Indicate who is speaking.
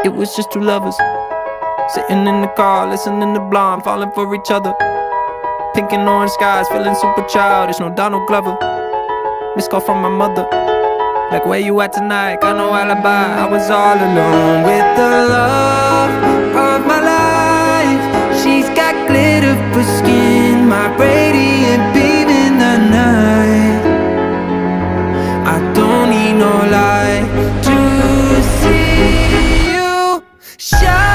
Speaker 1: It was just two lovers sitting in the car, listening to Blonde, falling for each other. Pink and orange skies, feeling super childish. No Donald Glover. Missed call from my mother, like, where you at tonight? Got no alibi. I was all alone with the love of my life. She's got glitter for skin, my radiant beam in the night. I don't need no light to see you shine.